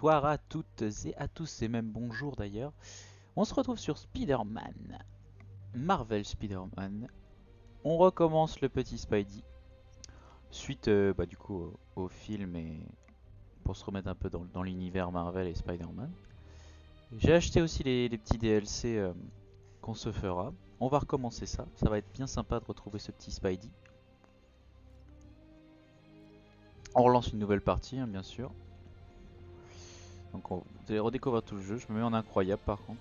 bonsoir à toutes et à tous, et même bonjour d'ailleurs. On se retrouve sur Spider-Man, Marvel Spider-Man. On recommence le petit Spidey, suite du coup au film et pour se remettre un peu dans l'univers Marvel et Spider-Man. J'ai acheté aussi les petits DLC qu'on se fera. On va recommencer ça, ça va être bien sympa de retrouver ce petit Spidey. On relance une nouvelle partie, hein, bien sûr. Donc vous allez redécouvrir tout le jeu, je me mets en incroyable par contre.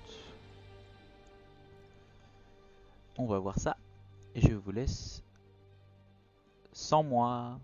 On va voir ça et je vous laisse sans moi.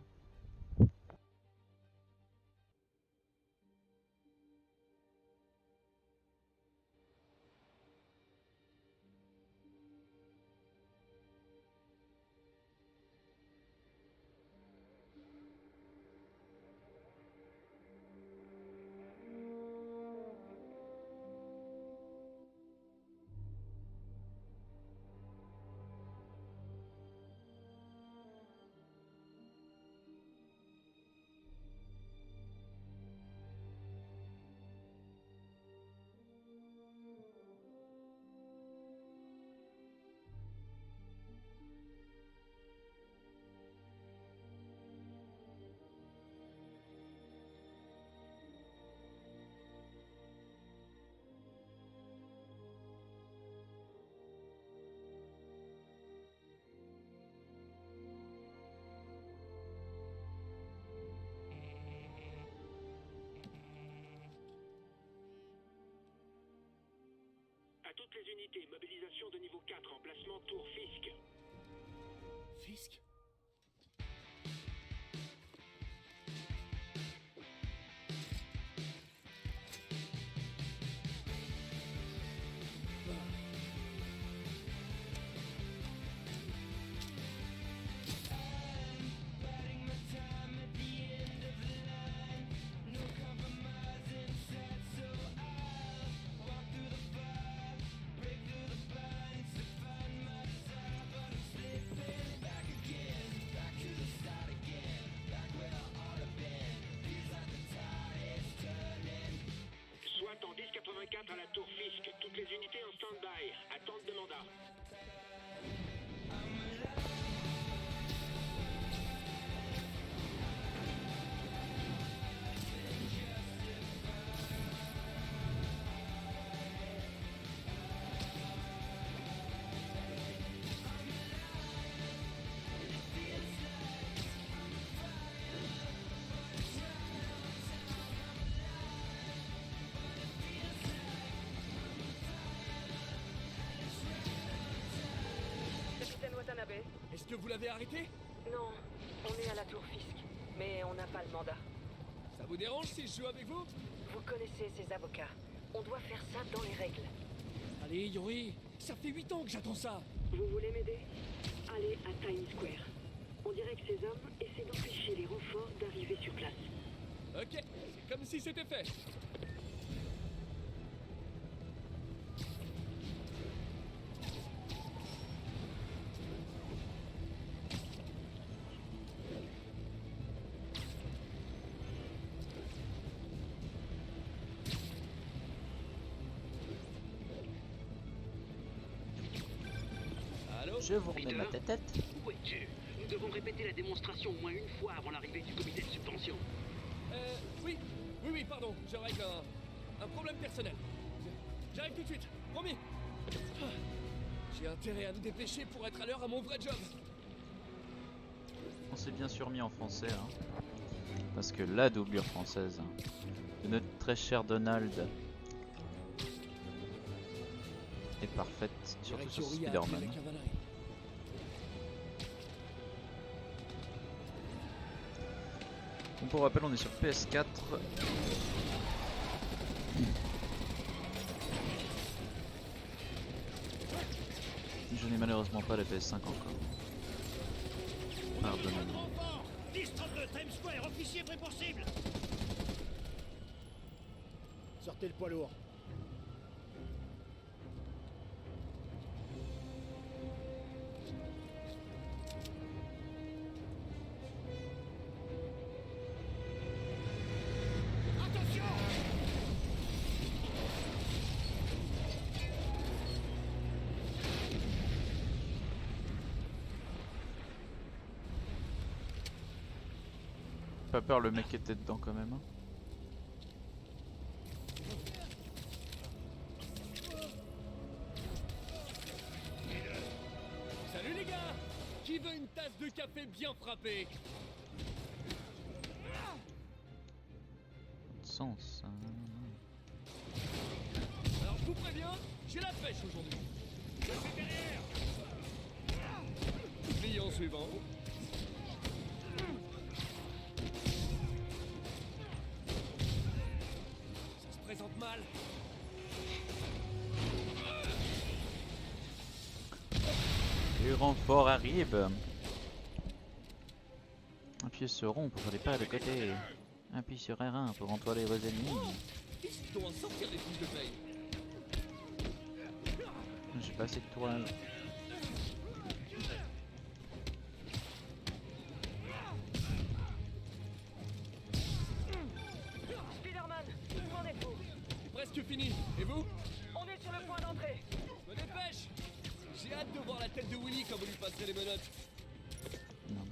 À toutes les unités, mobilisation de niveau 4, emplacement Tour Fisk. Fisk? Soit en 1084 à la Tour Fisk. Toutes les unités en stand-by. Attente de mandat. Capitaine Watanabe. Est-ce que vous l'avez arrêté? Non, on est à la Tour Fisk, mais on n'a pas le mandat. Ça vous dérange si je joue avec vous? Vous connaissez ces avocats. On doit faire ça dans les règles. Allez, Yuri, ça fait 8 ans que j'attends ça. Vous voulez m'aider? Allez à Times Square. On dirait que ces hommes essaient d'empêcher les renforts d'arriver sur place. Ok, c'est comme si c'était fait. Allô? Je vous remets ma tête. Où es-tu? Nous devons répéter la démonstration au moins une fois avant l'arrivée du comité de subvention. Oui, pardon, je règle un problème personnel. J'arrive tout de suite, promis. J'ai intérêt à me dépêcher pour être à l'heure à mon vrai job. On s'est bien sûr mis en français, hein, parce que la doublure française de notre très cher Donald est parfaite, surtout sur Yuri a appelé Spider-Man. la cavalerie. Donc pour rappel, on est sur PS4. Je n'ai malheureusement pas la PS5 encore. Pardonnez-moi. Renfort 1032 Times Square, officier prêt pour cible. Sortez le poids lourd. Attention! Pas peur le mec qui était dedans quand même. Hein. Salut les gars! Qui veut une tasse de café bien frappée? Pas de sens. Hein. Alors je vous préviens, j'ai la pêche aujourd'hui. C'est derrière! Client suivant. Ça se présente mal. Les renforts arrivent. Appuyez sur rond pour faire des pas de côté. Appuie sur R1 pour entoiler vos ennemis. Ils doivent sortir les fiches de paye. J'ai pas assez de toile. Spider-Man, qu'en êtes-vous? Presque fini. Et vous? On est sur le point d'entrée. Me dépêche! J'ai hâte de voir la tête de Willy quand vous lui passerez les menottes. Non.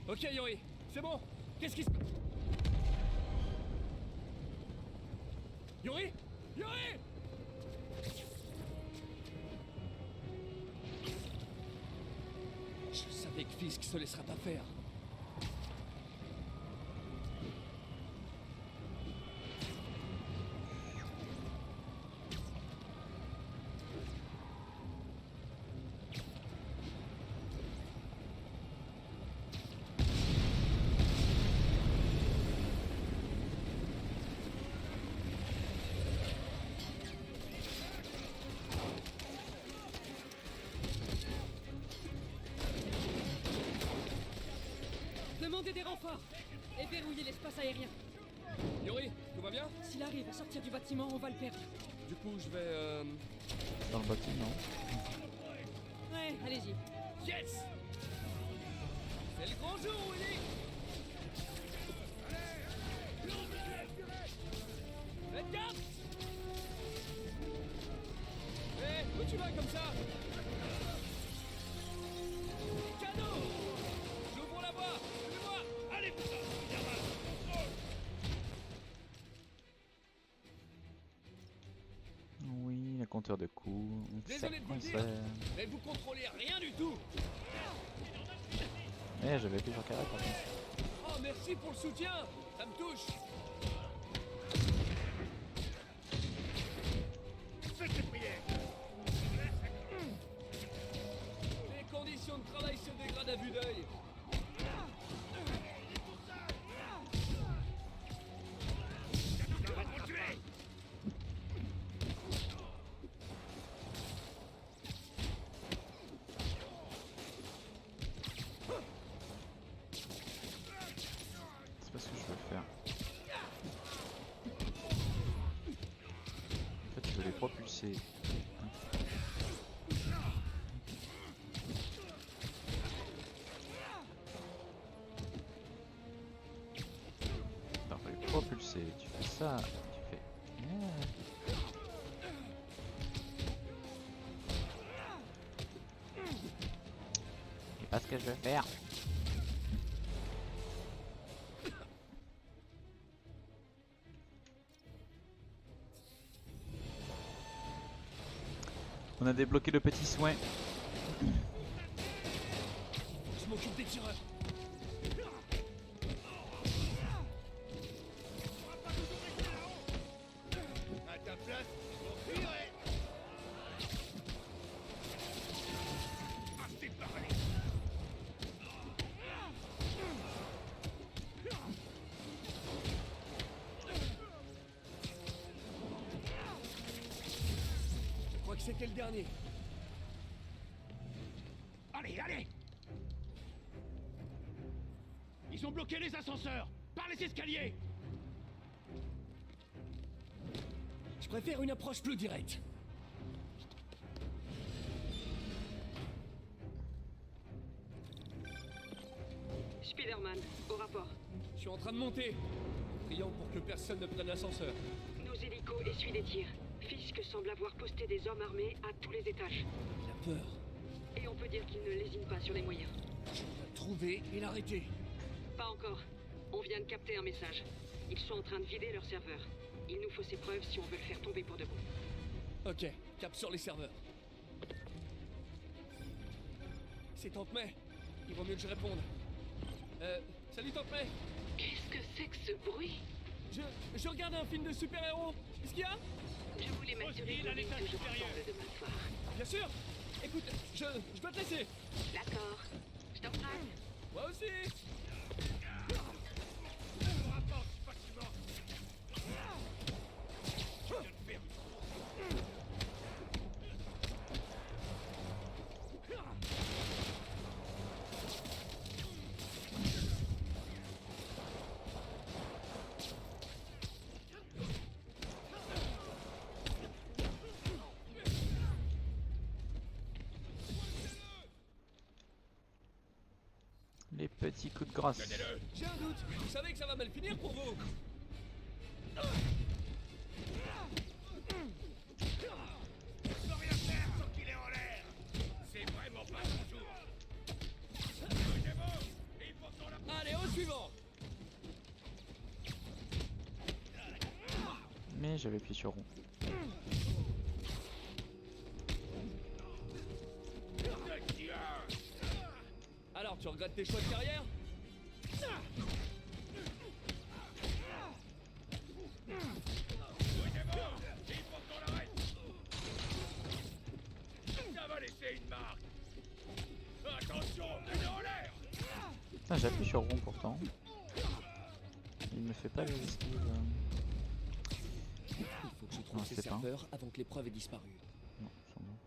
Ok Yori, c'est bon. Qu'est-ce qui se... Yori? Yori! Je savais que Fisk se laissera pas faire. Demandez des renforts et verrouillez l'espace aérien. Yori, tout va bien? S'il arrive à sortir du bâtiment, on va le perdre. Du coup, je vais Dans le bâtiment. Ouais, allez-y. Yes! C'est le grand jour, Willy! Faites gaffe! Hé, où tu vas comme ça? Cadeau! J'ouvre la voie! Suivez-moi! Allez, putain! Oui, le compteur de coups. Désolé de vous le dire, mais vous contrôlez rien du tout! Eh, j'avais plus sur carré par contre. Oh, merci pour le soutien! Ça me touche! Faites les prières. Les conditions de travail se dégradent à vue d'œil. On va te tuer. C'est pas ce que je veux faire. En fait, je veux les propulser. Non, faut les propulser. Tu fais ça, tu fais. C'est pas ce que je veux faire. On a débloqué le petit soin. Je m'occupe des tireurs. À ta place, on fuirait. Assez parlé. Je crois que c'était le dernier. Allez, allez. Ils ont bloqué les ascenseurs. Par les escaliers. Je préfère une approche plus directe. Spider-Man, au rapport. Je suis en train de monter. Priant pour que personne ne prenne l'ascenseur. Nos hélicos essuient des tirs. Fisk semble avoir posté des hommes armés à tous les étages. Il a peur. Et on peut dire qu'il ne lésine pas sur les moyens. Je dois le trouver et l'arrêter. Pas encore. On vient de capter un message. Ils sont en train de vider leur serveur. Il nous faut ces preuves si on veut le faire tomber pour de bon. Ok, cap sur les serveurs. C'est Tante May. Il vaut mieux que je réponde. Salut Tante May. Qu'est-ce que c'est que ce bruit? Je regarde un film de super-héros. Qu'est-ce qu'il y a? Je voulais m'assurer Hostile à que l'étage je supérieur. rassemble demain soir. Bien sûr. Écoute, je dois te laisser. D'accord. Je t'embrasse. Moi aussi. Les petits coups de grâce. J'ai un doute. Vous savez que ça va mal finir pour vous. Je peux rien faire tant qu'il est en l'air. C'est vraiment pas mon jour. Bougez-vous. Il faut qu'on la... Allez, au suivant. Mais j'avais appuyé sur rond. Alors, tu regrettes tes choix de carrière? Il faut qu'on l'arrête. Ça va laisser une marque. Attention, il est en l'air. Putain, j'appuie sur rond pourtant. Il me fait pas le esquive. Il faut que je trouve Non, ces c'est pas un. serveurs avant que l'épreuve ait disparu. Non, ils sont bons.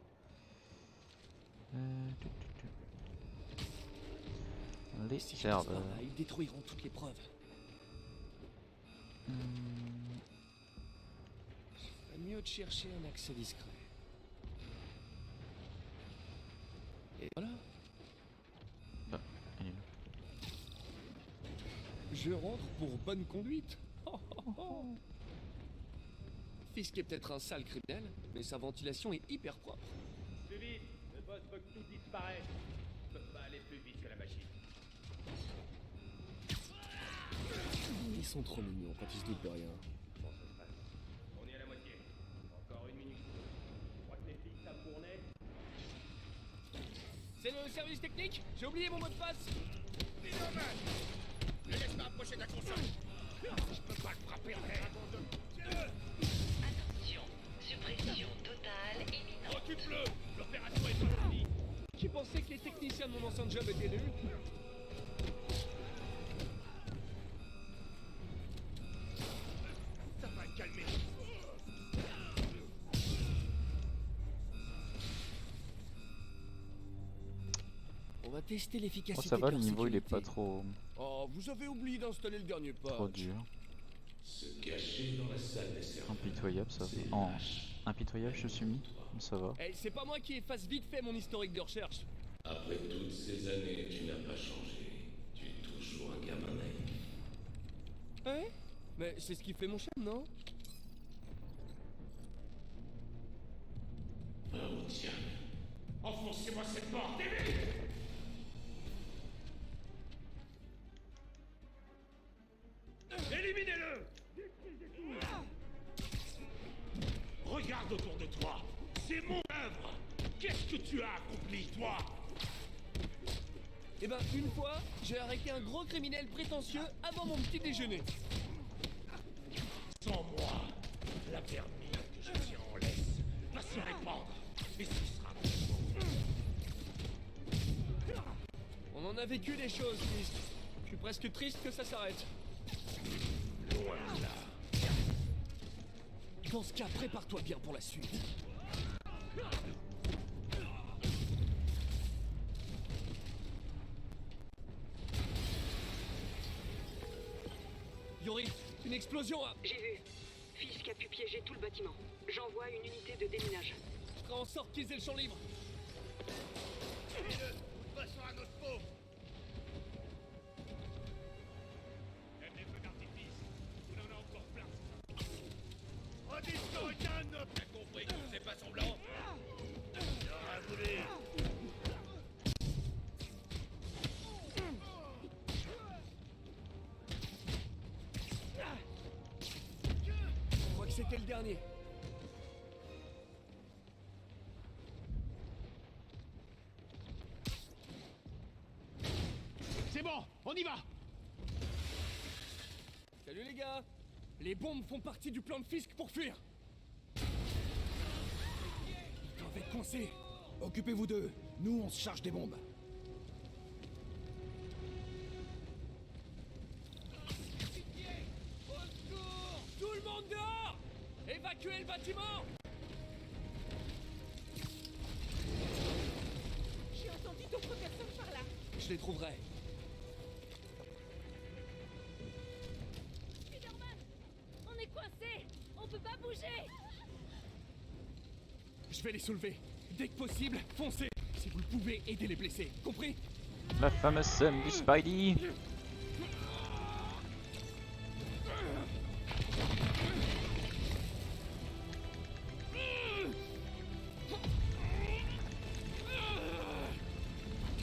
Les Si je passe par serveurs. là, ils détruiront toutes les preuves. Ferait mieux de chercher un accès discret. Et voilà. Elle est là. Je rentre pour bonne conduite. Fisk est peut-être un sale criminel, mais sa ventilation est hyper propre. Plus vite. Le boss veut que tout disparaisse. Je peux pas aller plus vite que la machine. Ils sont trop mignons quand ils se doutent de rien. Bon, ça se passe. On est à la moitié. Encore une minute. Je crois que les filles savent tourner. C'est le service technique? J'ai oublié mon mot de passe. Spider-Man, ne laisse pas approcher de la console. Je peux pas le frapper en l'air. Attention, suppression totale imminente. Occupe-le. L'opération est pas finie. Qui pensait que les techniciens de mon ancien job étaient nuls? Ça va le calmer. On va tester Oh, l'efficacité. ça va, de le leur niveau il est sécurité. pas trop, Oh, vous avez oublié d'installer le dernier patch. trop dur. Se cacher dans la salle des serveurs. Impitoyable ça. C'est En lâche. impitoyable je suis mis. Ça va. Eh, c'est pas moi qui efface vite fait mon historique de recherche. Après toutes ces années, tu n'as pas changé. Tu es toujours un gamin naïf. Hein? Mais c'est ce qui fait mon charme, non? Ah, oh, tiens. Enfoncez-moi cette porte, et vite. Éliminez-le. Regarde autour de toi. C'est mon œuvre. Qu'est-ce que tu as accompli, toi? Eh ben, une fois, j'ai arrêté un gros criminel prétentieux avant mon petit déjeuner. Sans moi, la vermine que je tiens en laisse va se répandre. Et ce sera On en a vécu des choses, Fisk. Je suis presque triste que ça s'arrête. loin de là. Dans ce cas, prépare-toi bien pour la suite. Yori, une explosion à... J'ai vu. Fisk a pu piéger tout le bâtiment. J'envoie une unité de déminage. Je ferai en sorte qu'ils aient le champ libre. Passons à notre peau. dernier. C'est bon, on y va. Salut les gars. Les bombes font partie du plan de Fisk pour fuir. Ils doivent être coincés. Occupez-vous d'eux. Nous, on se charge des bombes. Au secours! Tout le monde dehors! Évacuez le bâtiment! J'ai entendu d'autres personnes par là. Je les trouverai. Spider-Man, on est coincés. On peut pas bouger. Je vais les soulever. Dès que possible, foncez! Si vous le pouvez, aidez les blessés. Compris? La fameuse scène du Spidey.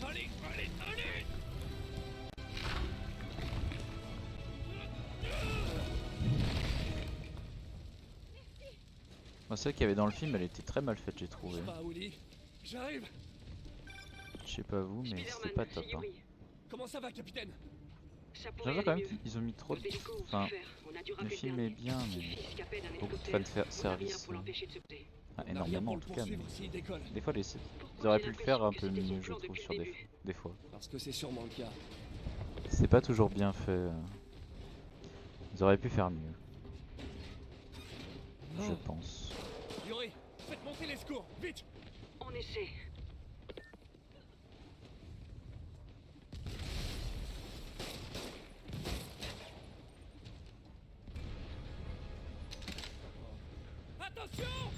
Allez, allez, allez! Moi, celle qu'il y avait dans le film, elle était très mal faite, j'ai trouvé. Bah, Willy, j'arrive! Je sais pas vous, mais c'était pas top. Hein. Comment ça va, capitaine? Ça pourrait J'avoue quand aller même mieux. qu'ils ont mis trop de... Nos hélicos ont Enfin, souffert. On a dû le rappeler film est dernier. bien, Si mais Fisk appelle un beaucoup de hélicoptère, fan on a rien service. pour l'empêcher de se poser. Ah, On a rien énormément pour en le tout cas, mais poursuivre s'il décolle. des fois ils Pourquoi auraient j'ai pu le faire un peu l'impression que mieux, c'était je son plan trouve, depuis sur le des début. fois. Parce que c'est sûrement le cas. C'est pas toujours bien fait. Ils auraient pu faire mieux, je pense. Yuri, faites monter les secours, vite! On essaie. Attention!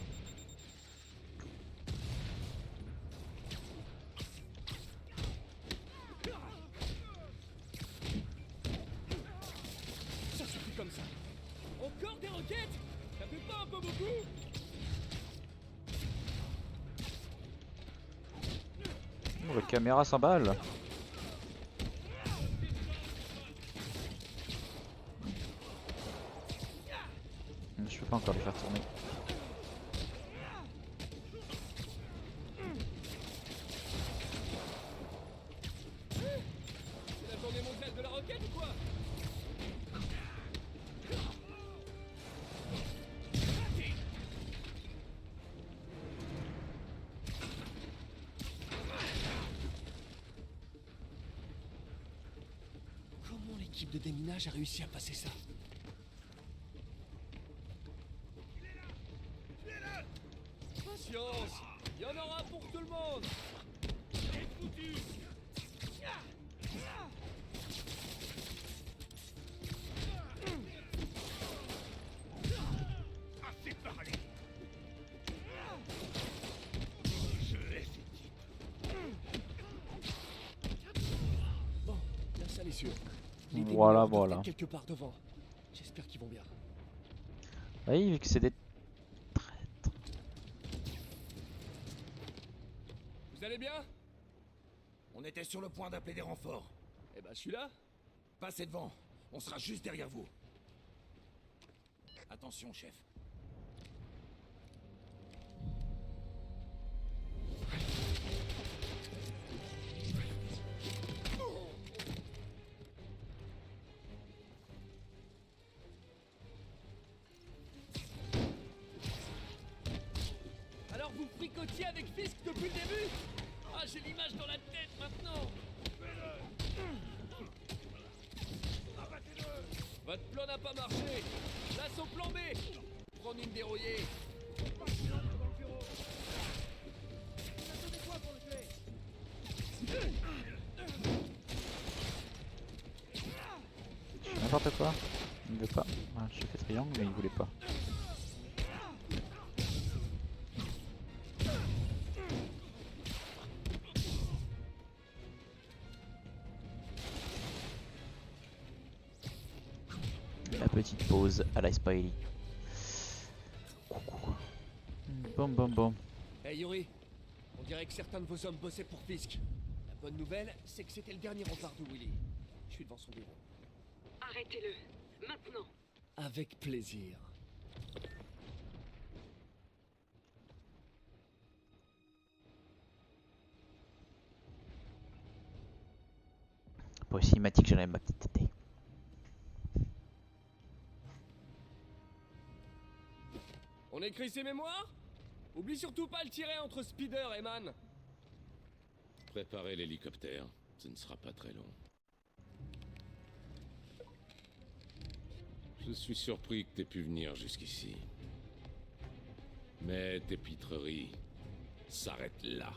Ça suffit comme ça. Encore des roquettes? Ça fait pas un peu beaucoup? Oh, la caméra s'emballe. Je peux pas encore les faire tourner. C'est la journée mondiale de la roquette ou quoi? Comment l'équipe de déminage a réussi à passer ça? Patience! Il y en aura pour tout le monde! Assez parlé. Je hais ces types. Bon, la salle est sûre. Les Voilà, démineurs doivent voilà. être quelque part devant. J'espère qu'ils vont bien. Oui, vu que c'est des traîtres. Vous allez bien? On était sur le point d'appeler des renforts. Eh ben, je suis là. Passez devant. On sera juste derrière vous. Attention, chef. Alors vous fricotiez avec Fisk depuis le début? Ah, j'ai l'image dans la tête maintenant. Votre plan n'a pas marché. Place au plan B. Prenez une dérouillée. N'importe quoi. Il veut pas. Ah, j'ai fait triangle, mais il voulait pas. La petite pause à la Spidey. Coucou. Bom bom bom. Hey Yuri, on dirait que certains de vos hommes bossaient pour Fisk. La bonne nouvelle, c'est que c'était le dernier rempart de Willy. Je suis devant son bureau. Arrêtez-le. Maintenant. Avec plaisir. pas aussi matique que j'aurais ma petite tête. On écrit ses mémoires? Oublie surtout pas le tirer entre Spider et Man. Préparez l'hélicoptère, ce ne sera pas très long. Je suis surpris que t'aies pu venir jusqu'ici. Mais tes pitreries s'arrêtent là.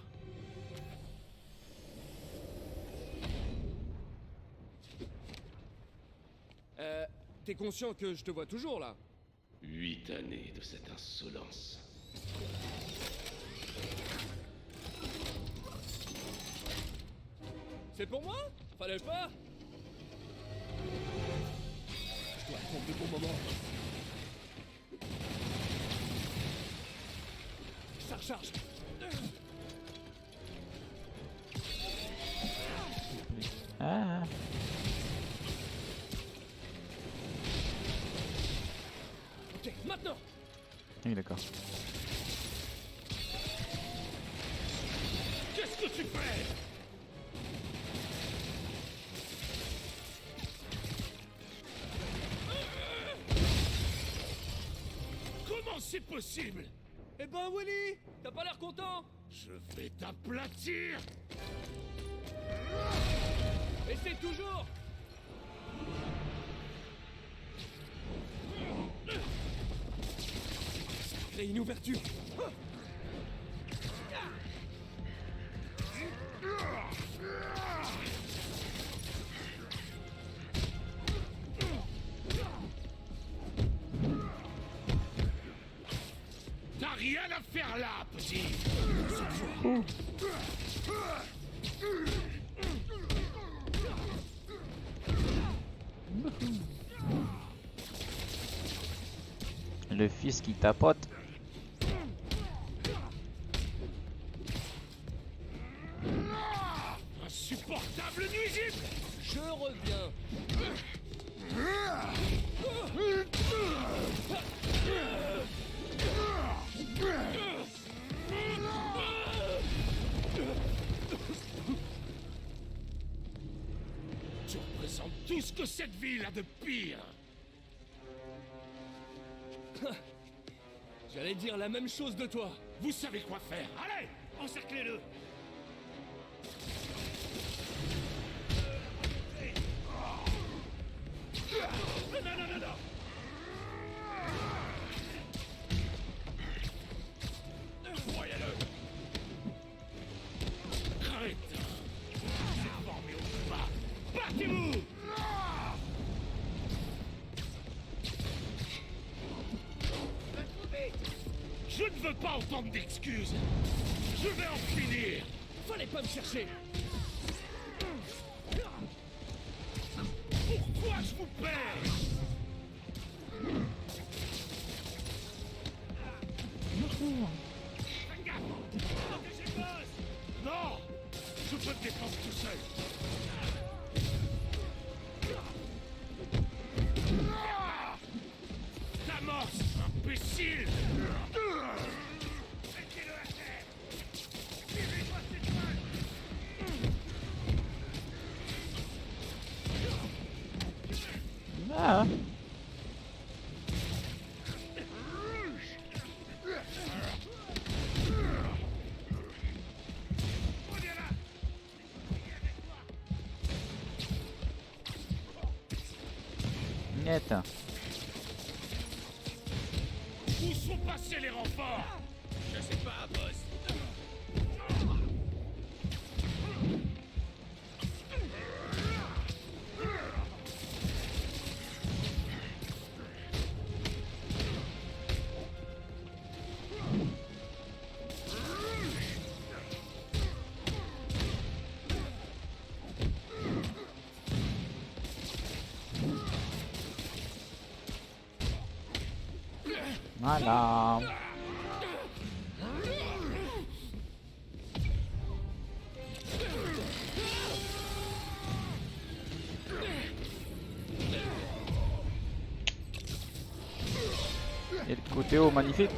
T'es conscient que je te vois toujours là? 8 années de cette insolence. C'est pour moi? Fallait pas? Je dois attendre le bon moment. Ça recharge. Ah. Ok, maintenant. Oui, d'accord. Qu'est-ce que tu fais? Comment c'est possible? Eh ben Willy, t'as pas l'air content? Je vais t'aplatir. Essaie toujours. Crée une ouverture. T'as rien à faire là, petit. Le fils qui tapote. Insupportable nuisible. Je reviens. Tu représentes tout ce que cette ville a de pire. J'allais dire la même chose de toi. Vous savez quoi faire. Allez, encerclez-le. Non. Voyez-le. Crétin. C'est formé au combat. Battez-vous. Je ne veux pas entendre d'excuses. Je vais en finir. Fallait pas me chercher. Pourquoi je vous perds? Faites gaffe. Protégez le boss. Non. Je peux te défendre tout seul. T'amorce, imbécile. Mettez-le à terre. Tirez-moi cette balle. Ah. Net. Où sont passés les renforts? Je sais pas, boss. Voilà. Et le côté haut magnifique.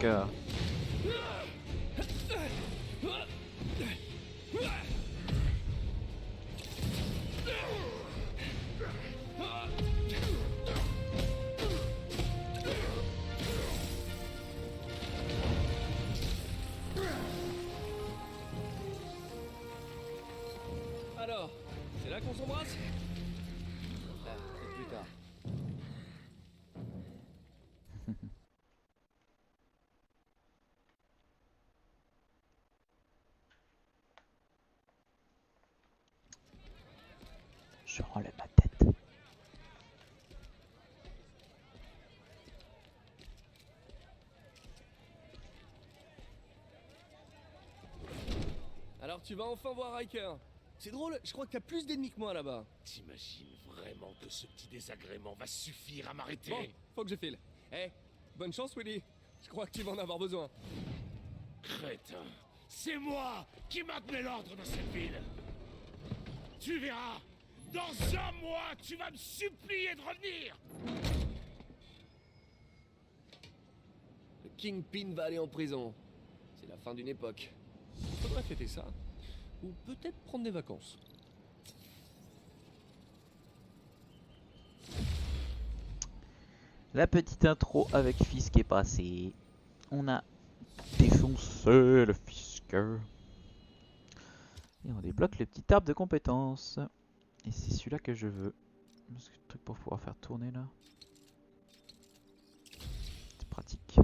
Alors, c'est là qu'on s'embrasse? Ah, peut-être plus tard. Je relève ma tête. Alors tu vas enfin voir Riker. C'est drôle, je crois que t'as plus d'ennemis que moi là-bas. T'imagines vraiment que ce petit désagrément va suffire à m'arrêter? Bon, faut que je file. Eh, bonne chance Willy. Je crois que tu vas en avoir besoin. Crétin, c'est moi qui maintenais l'ordre dans cette ville. Tu verras, dans un mois, tu vas me supplier de revenir. Le Kingpin va aller en prison. C'est la fin d'une époque. Il faudrait fêter ça. Ou peut-être prendre des vacances. La petite intro avec Fisk est passée. On a défoncé le Fisk. Et on débloque le petit arbre de compétences. Et c'est celui-là que je veux. Parce que le truc pour pouvoir faire tourner là. C'est pratique.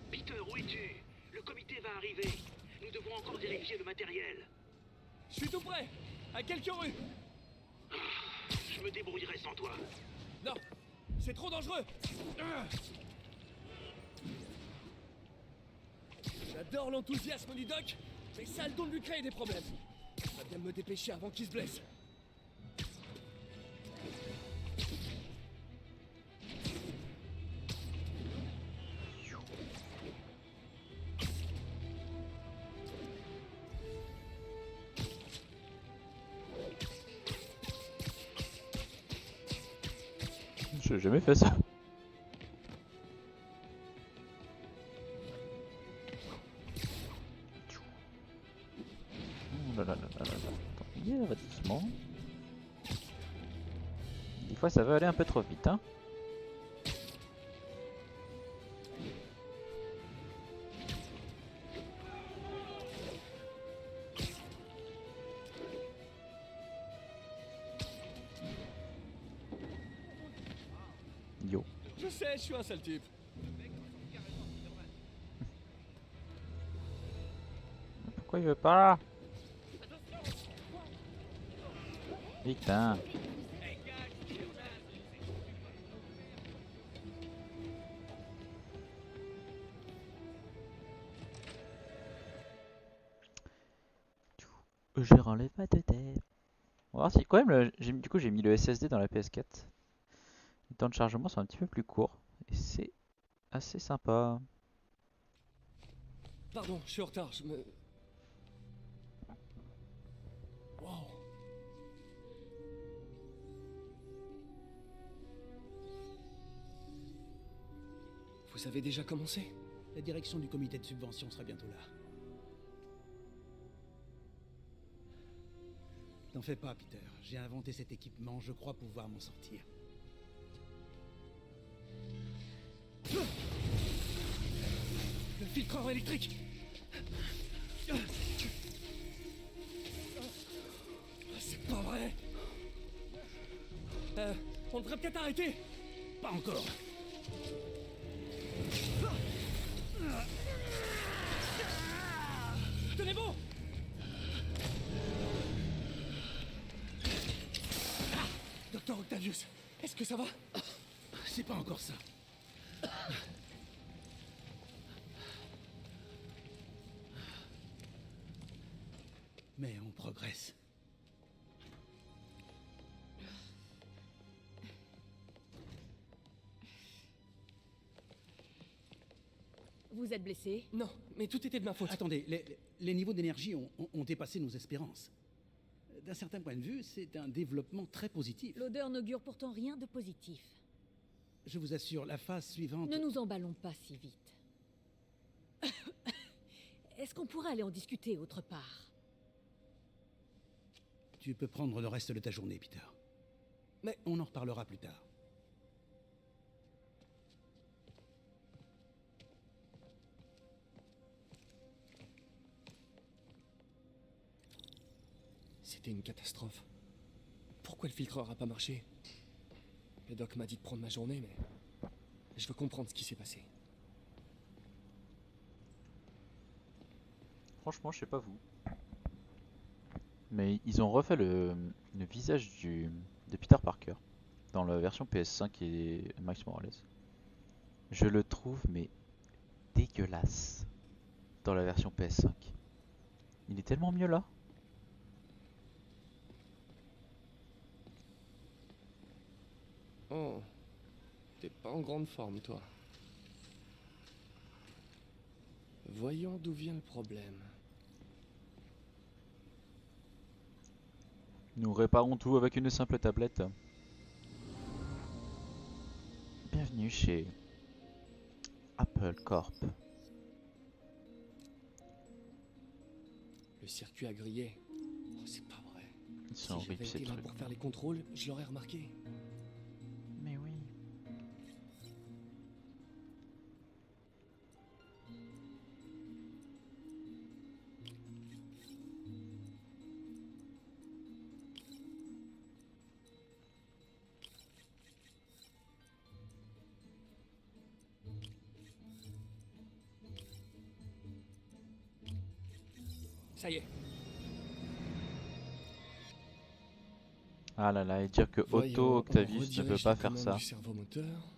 Peter, où es-tu? Le comité va arriver. Nous devons encore vérifier le matériel. Je suis tout prêt. À quelques rues. Je me débrouillerai sans toi. Non, c'est trop dangereux. J'adore l'enthousiasme du doc, mais ça a le don de lui créer des problèmes. Je vais bien me dépêcher avant qu'il se blesse. J'ai jamais fait ça. Oh là là là là là là. Attends, va doucement. Des fois ça va aller un peu trop vite, hein. Yo. Je sais, je suis un sale type. Pourquoi il veut pas? Putain. Je renlève ma tête. On va voir si quand même du coup j'ai mis le SSD dans la PS4. Les temps de chargement sont un petit peu plus courts et c'est assez sympa. Pardon, je suis en retard, je me... Wow. Vous avez déjà commencé? La direction du comité de subvention sera bientôt là. N'en fais pas, Peter. J'ai inventé cet équipement, je crois pouvoir m'en sortir. Le filtreur électrique. C'est pas vrai. On devrait peut-être arrêter. Pas encore. Tenez bon. Docteur Octavius, est-ce que ça va? C'est pas encore ça. Mais on progresse. Vous êtes blessé? Non, mais tout était de ma faute. Attendez, les niveaux d'énergie ont dépassé nos espérances. D'un certain point de vue, c'est un développement très positif. L'odeur n'augure pourtant rien de positif. Je vous assure, la phase suivante... Ne nous emballons pas si vite. Est-ce qu'on pourrait aller en discuter autre part? Tu peux prendre le reste de ta journée, Peter. Mais on en reparlera plus tard. C'était une catastrophe. Pourquoi le filtreur a pas marché? Le doc m'a dit de prendre ma journée, mais... Je veux comprendre ce qui s'est passé. Franchement, je sais pas vous. Mais ils ont refait le visage de Peter Parker dans la version PS5 et Miles Morales. Je le trouve mais dégueulasse dans la version PS5. Il est tellement mieux là. Oh, t'es pas en grande forme, toi. Voyons d'où vient le problème. Nous réparons tout avec une simple tablette. Bienvenue chez Apple Corp. Le circuit a grillé. Oh, c'est pas vrai. Ils Si sont j'avais horribles ces été là trucs. pour faire les contrôles, je l'aurais remarqué. Mais oui. Ça y est. Ah là là, et dire que Voyons, Otto on Octavius ne peut redirige pas les faire commandes ça. du servomoteur.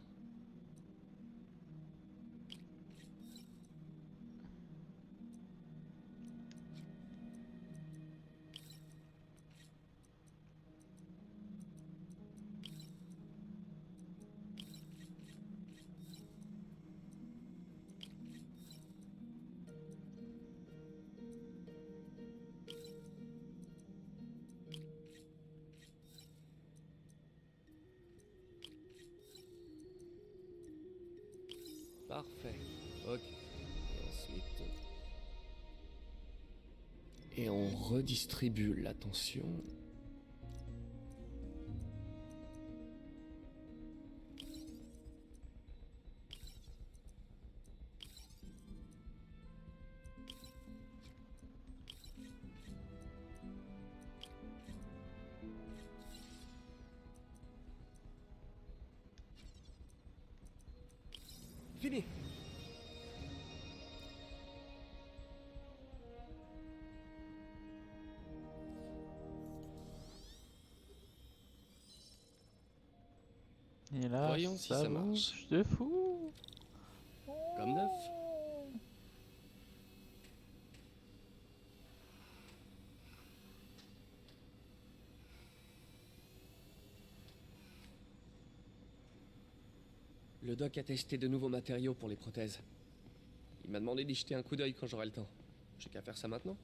Parfait. Ok. Et ensuite... Et on redistribue l'attention. Fini. Et là, Voyons si ça marche. bouge de fou. Comme neuf. Le doc a testé de nouveaux matériaux pour les prothèses. Il m'a demandé d'y jeter un coup d'œil quand j'aurai le temps. J'ai qu'à faire ça maintenant.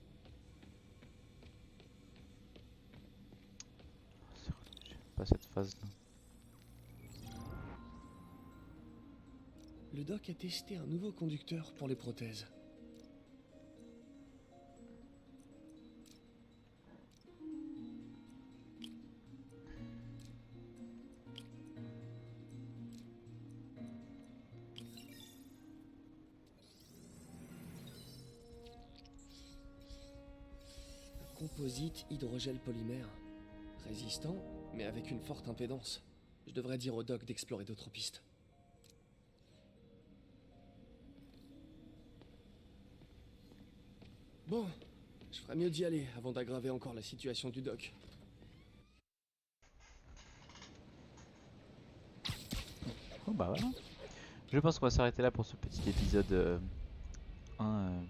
J'aime pas cette phase là. Le doc a testé un nouveau conducteur pour les prothèses. Un composite hydrogel polymère. Résistant, mais avec une forte impédance. Je devrais dire au doc d'explorer d'autres pistes. Bon, je ferais mieux d'y aller avant d'aggraver encore la situation du doc. Oh bah voilà. Je pense qu'on va s'arrêter là pour ce petit épisode 1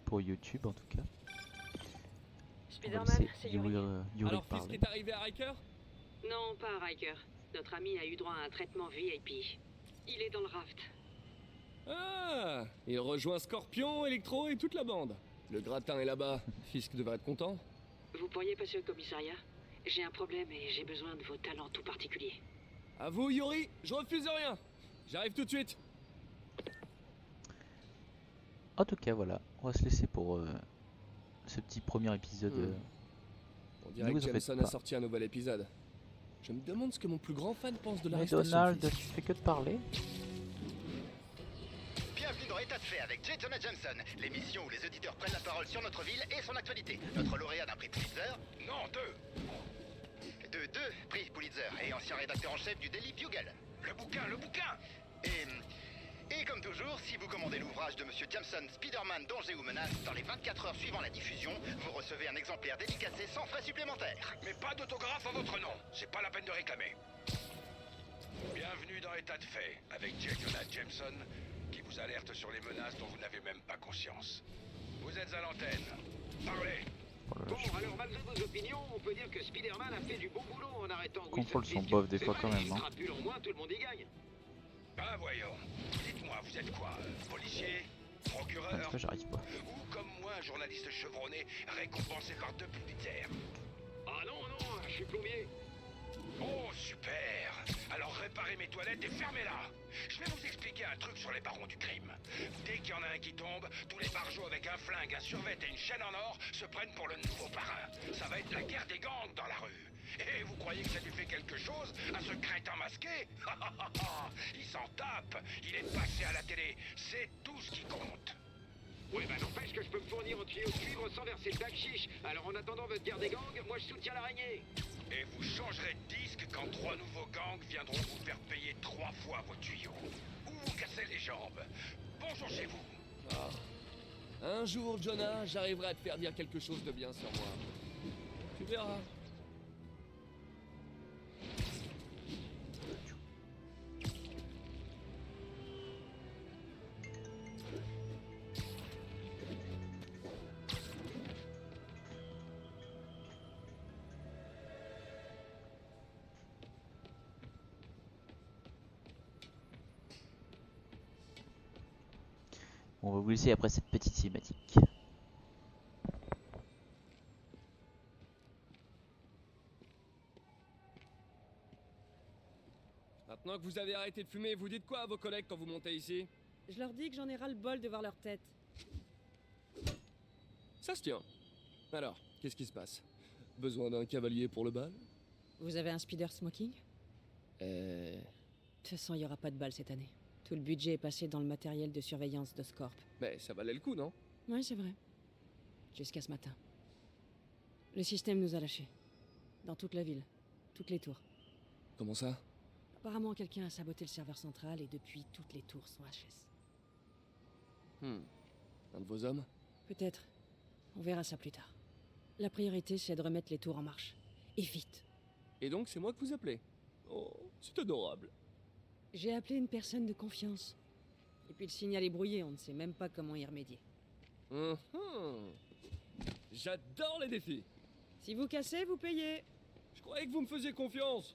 pour YouTube en tout cas. On va Spider-Man, laisser c'est Yuri. Yuri Alors, Fisk parler. est arrivé à Riker? Non, pas à Riker. Notre ami a eu droit à un traitement VIP. Il est dans le raft. Ah, il rejoint Scorpion, Electro et toute la bande. Le gratin est là-bas. Fisk devrait être content. Vous pourriez passer au commissariat? J'ai un problème et j'ai besoin de vos talents tout particuliers. À vous, Yuri, je refuse rien. J'arrive tout de suite. En tout cas voilà, on va se laisser pour ce petit premier épisode On dirait Ne que vous en faites Jameson a pas. sorti un nouvel épisode. Je me demande ce que mon plus grand fan pense de Mais l'arrestation. Donald, de tu Fisk. fais que de parler. Bienvenue dans État de fait avec J. Jonah Jameson, l'émission où les auditeurs prennent la parole sur notre ville et son actualité. Notre lauréat d'un prix Pulitzer, Non, deux. deux prix Pulitzer et ancien rédacteur en chef du Daily Bugle. Le bouquin. Et comme toujours, si vous commandez l'ouvrage de Monsieur Jameson, Spider-Man, Danger ou Menace, dans les 24 heures suivant la diffusion, vous recevez un exemplaire dédicacé sans frais supplémentaires. Mais pas d'autographe à votre nom. C'est pas la peine de réclamer. Bienvenue dans État de fait avec J. Jonah Jameson qui vous alerte sur les menaces dont vous n'avez même pas conscience. Vous êtes à l'antenne. Parlez. Bon, alors malgré vos opinions, on peut dire que Spider-Man a fait du bon boulot en arrêtant Contrôle Wilson son Fisk. bof des C'est fois vrai, quand même, il hein. scrapule en moins, tout le monde y gagne. Ben voyons. Dites-moi, vous êtes quoi? Policier? Procureur? Ça, j'arrive pas. Ou comme moi, un journaliste chevronné récompensé par 2 Pulitzer? Ah non, je suis plombier. Oh, super! Alors réparez mes toilettes et fermez-la! Je vais vous expliquer un truc sur les barons du crime. Dès qu'il y en a un qui tombe, tous les barjots avec un flingue, un survêt et une chaîne en or se prennent pour le nouveau parrain. Ça va être la guerre des gangs dans la rue. Et vous croyez que ça lui fait quelque chose à ce crétin masqué? Il s'en tape! Il est passé à la télé. C'est tout ce qui compte. Ouais, bah n'empêche que je peux me fournir en tuyau de cuivre sans verser le chiche. Alors en attendant votre guerre des gangs, moi je soutiens l'araignée. Et vous changerez de disque quand 3 nouveaux gangs viendront vous faire payer 3 fois vos tuyaux. Ou vous casser les jambes. Bonjour chez vous. Ah. Un jour, Jonah, j'arriverai à te faire dire quelque chose de bien sur moi. Tu verras. On va vous laisser après cette petite cinématique. Maintenant que vous avez arrêté de fumer, vous dites quoi à vos collègues quand vous montez ici? Je leur dis que j'en ai ras le bol de voir leur tête. Ça se tient. Alors, qu'est-ce qui se passe? Besoin d'un cavalier pour le bal? Vous avez un speeder smoking? De toute façon, il n'y aura pas de bal cette année. Tout le budget est passé dans le matériel de surveillance d'Oscorp. Mais ça valait le coup, non? Oui, c'est vrai. Jusqu'à ce matin. Le système nous a lâchés. Dans toute la ville. Toutes les tours. Comment ça? Apparemment, quelqu'un a saboté le serveur central et depuis, toutes les tours sont HS. Un de vos hommes? Peut-être. On verra ça plus tard. La priorité, c'est de remettre les tours en marche. Et vite. Et donc, c'est moi que vous appelez? Oh, c'est adorable. J'ai appelé une personne de confiance. Et puis le signal est brouillé, on ne sait même pas comment y remédier. J'adore les défis. Si vous cassez, vous payez. Je croyais que vous me faisiez confiance.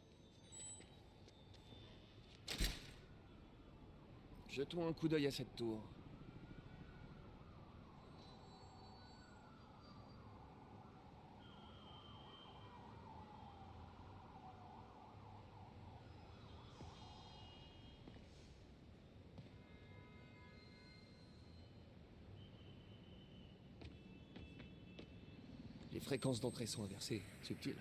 Jetons un coup d'œil à cette tour. Les fréquences d'entrée sont inversées. Subtil.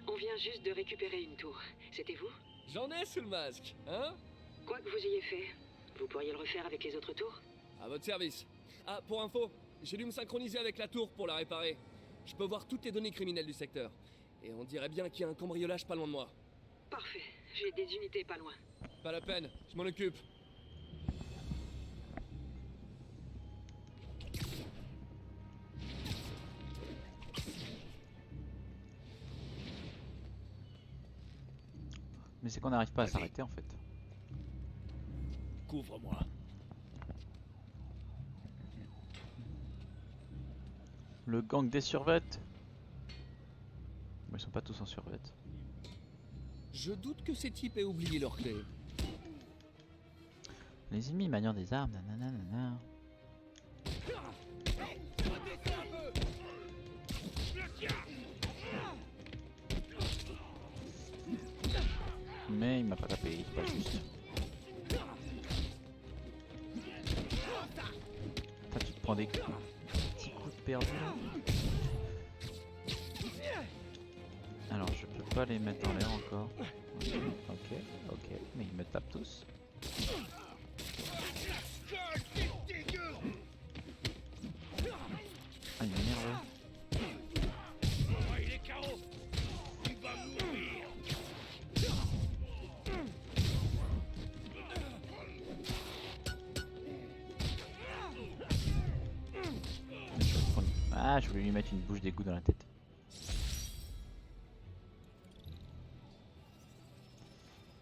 On vient juste de récupérer une tour. C'était vous? J'en ai sous le masque, hein? Quoi que vous ayez fait, vous pourriez le refaire avec les autres tours? À votre service. Ah, pour info, j'ai dû me synchroniser avec la tour pour la réparer. Je peux voir toutes les données criminelles du secteur. Et on dirait bien qu'il y a un cambriolage pas loin de moi. Parfait. J'ai des unités pas loin. Pas la peine, je m'en occupe. Mais c'est qu'on n'arrive pas à s'arrêter en fait. Couvre-moi. Le gang des survêtes. Ils sont pas tous en survêtes. Je doute que ces types aient oublié leurs clés. Les ennemis maniant des armes, nanana. Mais il m'a pas tapé, c'est pas juste. Putain, tu te prends des petits coups de perdu là. Alors je peux pas les mettre en l'air encore. Ok, mais ils me tapent tous. Ah, il est nerveux. Il est KO. Il va mourir. Ah, je voulais lui mettre une bouche d'égout dans la tête.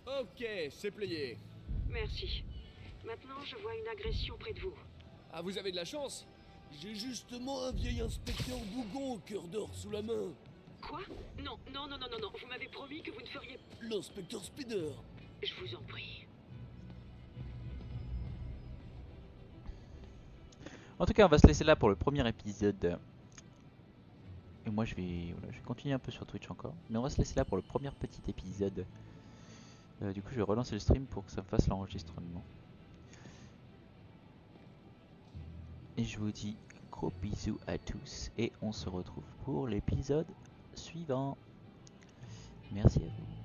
Ok, c'est plié. Merci. Maintenant, je vois une agression près de vous. Ah, vous avez de la chance. J'ai justement un vieil inspecteur bougon au cœur d'or sous la main. Quoi? Non. Vous m'avez promis que vous ne feriez... L'inspecteur Spider. Je vous en prie. En tout cas, on va se laisser là pour le premier épisode. Et moi, je vais continuer un peu sur Twitch encore. Mais on va se laisser là pour le premier petit épisode. Du coup, je vais relancer le stream pour que ça me fasse l'enregistrement. Et je vous dis gros bisous à tous. Et on se retrouve pour l'épisode suivant. Merci à vous.